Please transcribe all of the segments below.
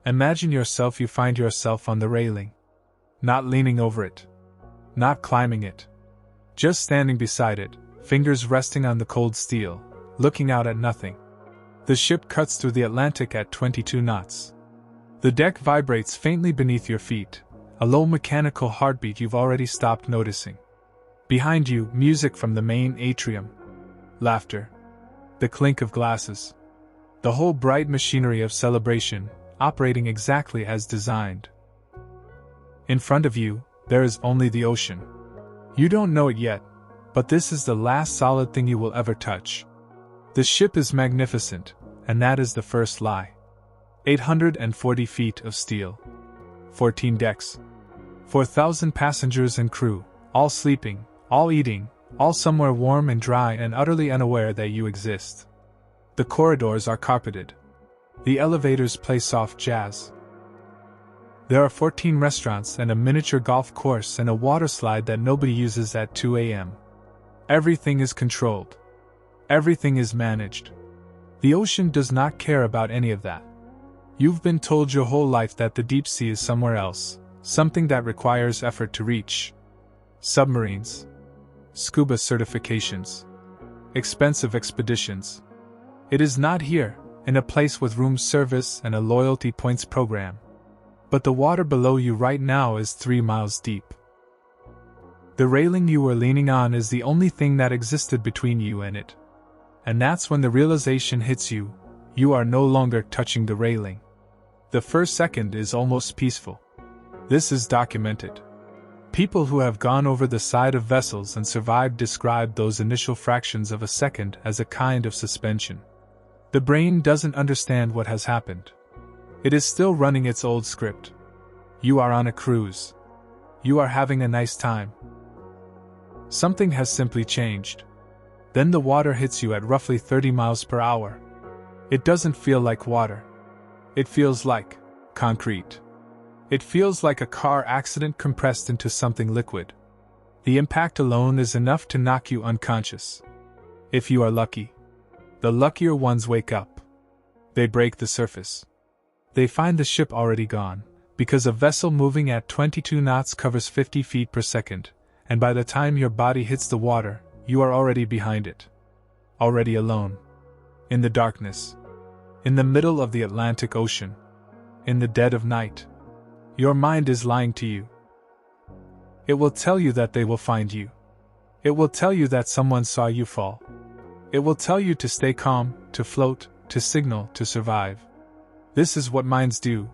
You find yourself on the railing. Not leaning over it. Not climbing it. Just standing beside it, fingers resting on the cold steel, looking out at nothing. The ship cuts through the Atlantic at 22 knots. The deck vibrates faintly beneath your feet, a low mechanical heartbeat you've already stopped noticing. Behind you, music from the main atrium. Laughter. The clink of glasses. The whole bright machinery of celebration, operating exactly as designed. In front of you, there is only the ocean. You don't know it yet, but this is the last solid thing you will ever touch. The ship is magnificent, and that is the first lie. 840 feet of steel. 14 decks. 4,000 passengers and crew, all sleeping, all eating, all somewhere warm and dry and utterly unaware that you exist. The corridors are carpeted. The elevators play soft jazz. There are 14 restaurants and a miniature golf course and a water slide that nobody uses at 2 a.m. Everything is controlled. Everything is managed. The ocean does not care about any of that. You've been told your whole life that the deep sea is somewhere else, something that requires effort to reach. Submarines. Scuba certifications. Expensive expeditions. It is not here, in a place with room service and a loyalty points program. But the water below you right now is 3 miles deep. The railing you were leaning on is the only thing that existed between you and it. And that's when the realization hits you, you are no longer touching the railing. The first second is almost peaceful. This is documented. People who have gone over the side of vessels and survived describe those initial fractions of a second as a kind of suspension. The brain doesn't understand what has happened. It is still running its old script. You are on a cruise. You are having a nice time. Something has simply changed. Then the water hits you at roughly 30 miles per hour. It doesn't feel like water. It feels like concrete. It feels like a car accident compressed into something liquid. The impact alone is enough to knock you unconscious. If you are lucky. The luckier ones wake up. They break the surface. They find the ship already gone, because a vessel moving at 22 knots covers 50 feet per second, and by the time your body hits the water, you are already behind it. Already alone. In the darkness. In the middle of the Atlantic Ocean. In the dead of night. Your mind is lying to you. It will tell you that they will find you. It will tell you that someone saw you fall. It will tell you to stay calm, to float, to signal, to survive. This is what minds do.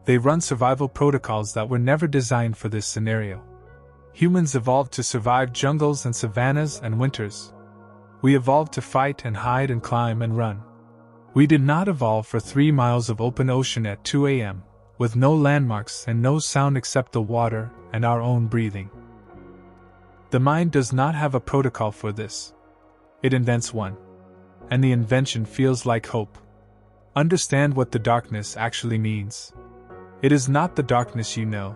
They run survival protocols that were never designed for this scenario. Humans evolved to survive jungles and savannas and winters. We evolved to fight and hide and climb and run. We did not evolve for 3 miles of open ocean at 2 a.m., with no landmarks and no sound except the water and our own breathing. The mind does not have a protocol for this. It invents one. And the invention feels like hope. Understand what the darkness actually means. It is not the darkness you know.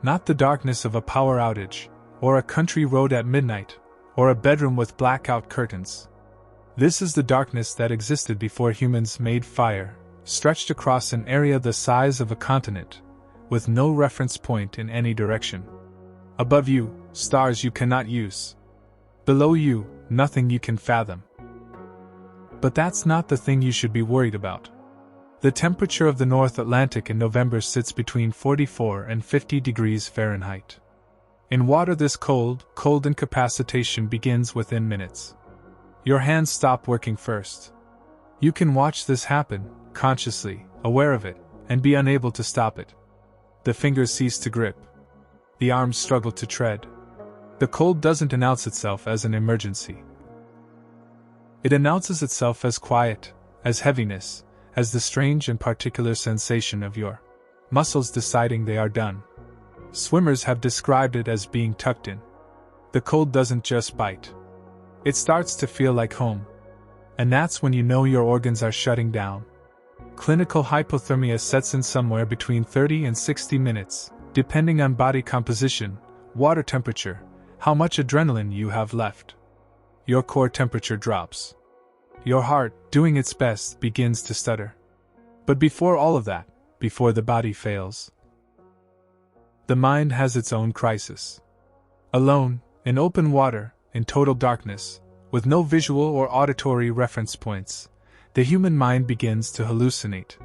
Not the darkness of a power outage, or a country road at midnight, or a bedroom with blackout curtains. This is the darkness that existed before humans made fire, stretched across an area the size of a continent, with no reference point in any direction. Above you, stars you cannot use. Below you, nothing you can fathom. But that's not the thing you should be worried about. The temperature of the North Atlantic in November sits between 44 and 50 degrees Fahrenheit. In water this cold incapacitation begins within minutes. Your hands stop working first. You can watch this happen, consciously, aware of it, and be unable to stop it. The fingers cease to grip. The arms struggle to tread. The cold doesn't announce itself as an emergency. It announces itself as quiet, as heaviness, as the strange and particular sensation of your muscles deciding they are done. Swimmers have described it as being tucked in. The cold doesn't just bite. It starts to feel like home. And that's when you know your organs are shutting down. Clinical hypothermia sets in somewhere between 30 and 60 minutes, depending on body composition, water temperature, how much adrenaline you have left. Your core temperature drops. Your heart, doing its best, begins to stutter. But before all of that, before the body fails. The mind has its own crisis. Alone, in open water, in total darkness, with no visual or auditory reference points, the human mind begins to hallucinate.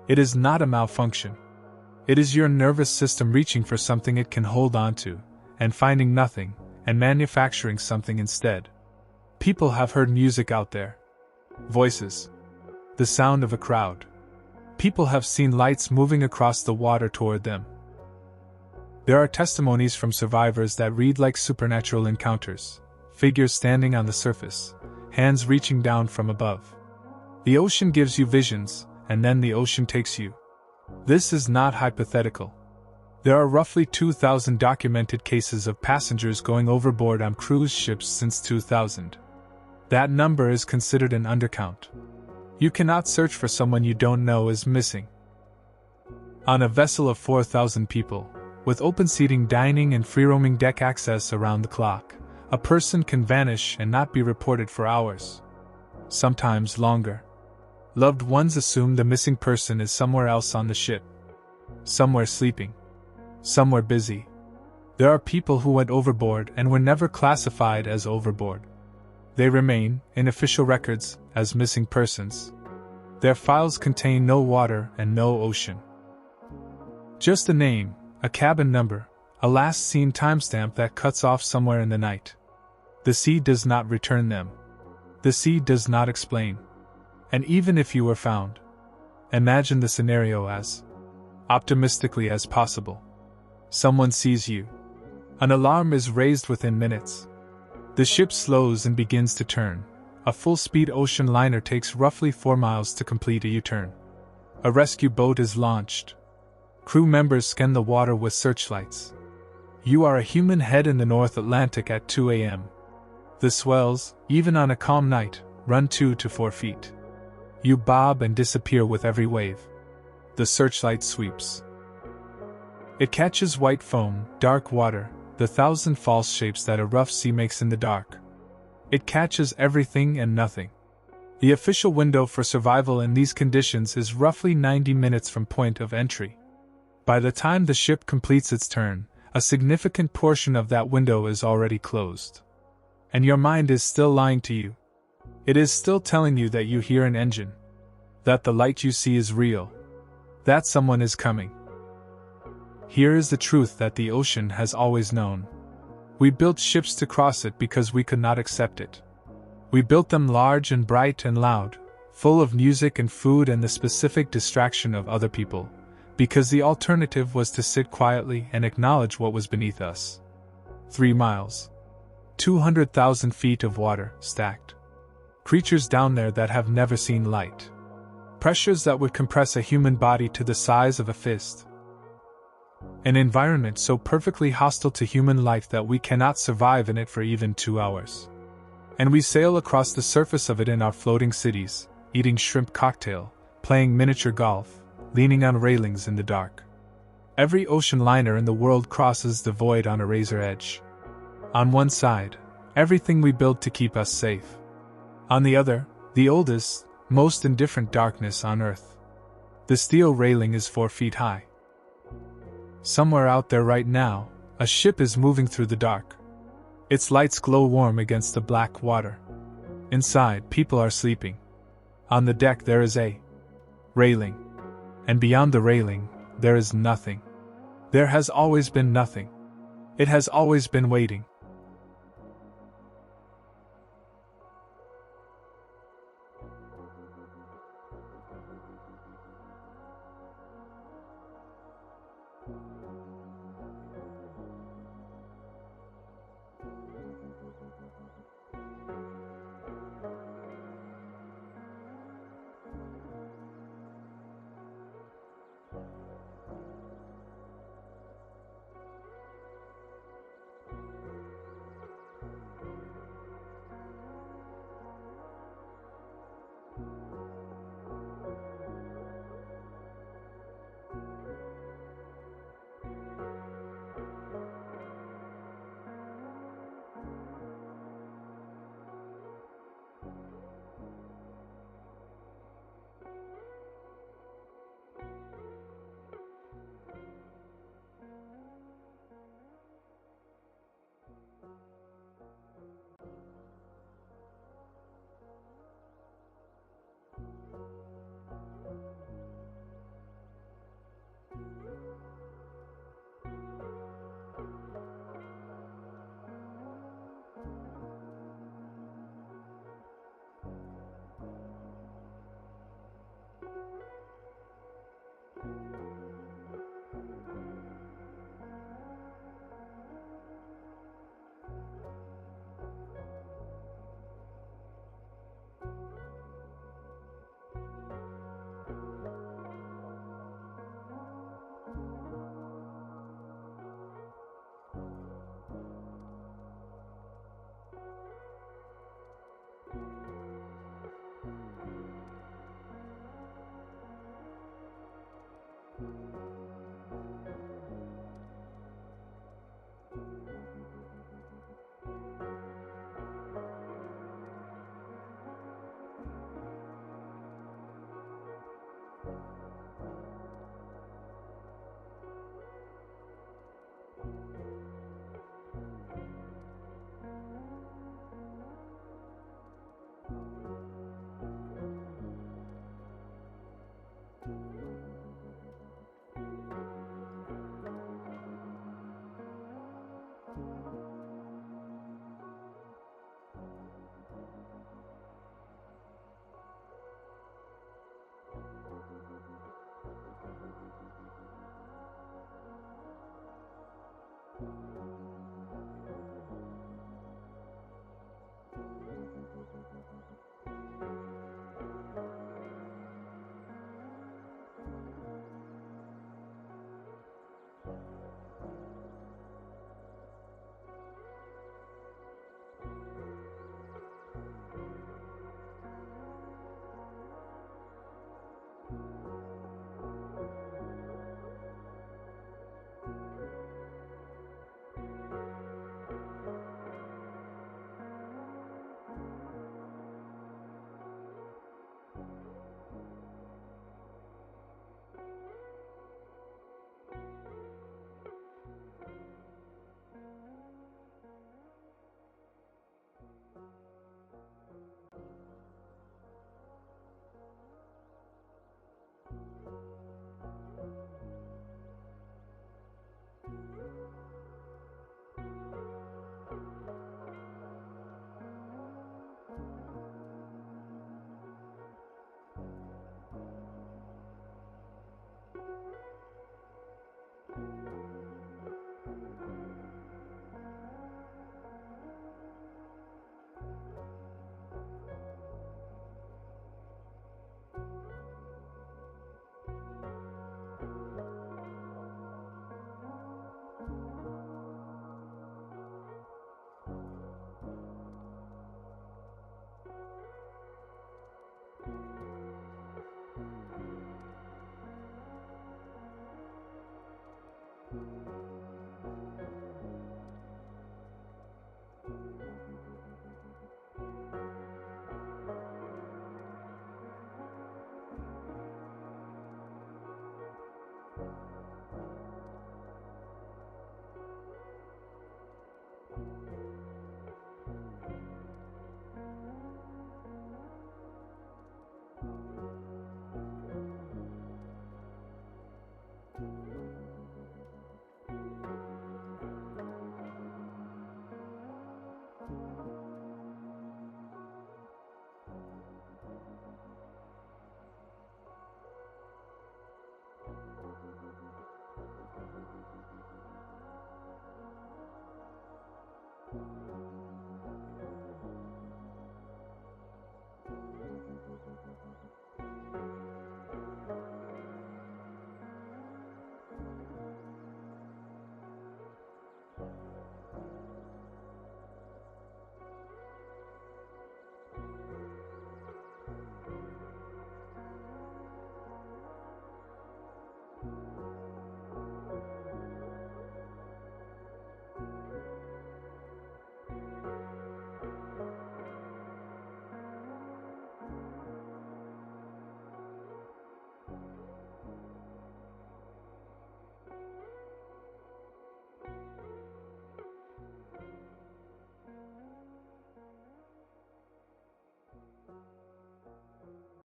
It is not a malfunction. It is your nervous system reaching for something it can hold on to, and finding nothing, and manufacturing something instead. People have heard music out there. Voices. The sound of a crowd. People have seen lights moving across the water toward them. There are testimonies from survivors that read like supernatural encounters, figures standing on the surface, hands reaching down from above. The ocean gives you visions, and then the ocean takes you. This is not hypothetical. There are roughly 2,000 documented cases of passengers going overboard on cruise ships since 2000. That number is considered an undercount. You cannot search for someone you don't know is missing. On a vessel of 4,000 people, with open seating, dining, and free-roaming deck access around the clock, a person can vanish and not be reported for hours. Sometimes longer. Loved ones assume the missing person is somewhere else on the ship. Somewhere sleeping. Somewhere busy. There are people who went overboard and were never classified as overboard. They remain, in official records, as missing persons. Their files contain no water and no ocean. Just a name, a cabin number, a last seen timestamp that cuts off somewhere in the night. The sea does not return them. The sea does not explain. And even if you were found, imagine the scenario as optimistically as possible. Someone sees you. An alarm is raised within minutes. The ship slows and begins to turn. A full-speed ocean liner takes roughly 4 miles to complete a U-turn. A rescue boat is launched. Crew members scan the water with searchlights. You are a human head in the North Atlantic at 2 a.m. The swells, even on a calm night, run 2 to 4 feet. You bob and disappear with every wave. The searchlight sweeps. It catches white foam, dark water, the 1,000 false shapes that a rough sea makes in the dark. It catches everything and nothing. The official window for survival in these conditions is roughly 90 minutes from point of entry. By the time the ship completes its turn, a significant portion of that window is already closed. And your mind is still lying to you. It is still telling you that you hear an engine. That the light you see is real. That someone is coming. Here is the truth that the ocean has always known. We built ships to cross it because we could not accept it. We built them large and bright and loud, full of music and food and the specific distraction of other people, because the alternative was to sit quietly and acknowledge what was beneath us. 3 miles. 200,000 feet of water, stacked. Creatures down there that have never seen light. Pressures that would compress a human body to the size of a fist. An environment so perfectly hostile to human life that we cannot survive in it for even 2 hours. And we sail across the surface of it in our floating cities, eating shrimp cocktail, playing miniature golf, leaning on railings in the dark. Every ocean liner in the world crosses the void on a razor edge. On one side, everything we build to keep us safe. On the other, the oldest, most indifferent darkness on Earth. The steel railing is 4 feet high. Somewhere out there right now, a ship is moving through the dark. Its lights glow warm against the black water. Inside, people are sleeping. On the deck there is a railing. And beyond the railing, there is nothing. There has always been nothing. It has always been waiting. you.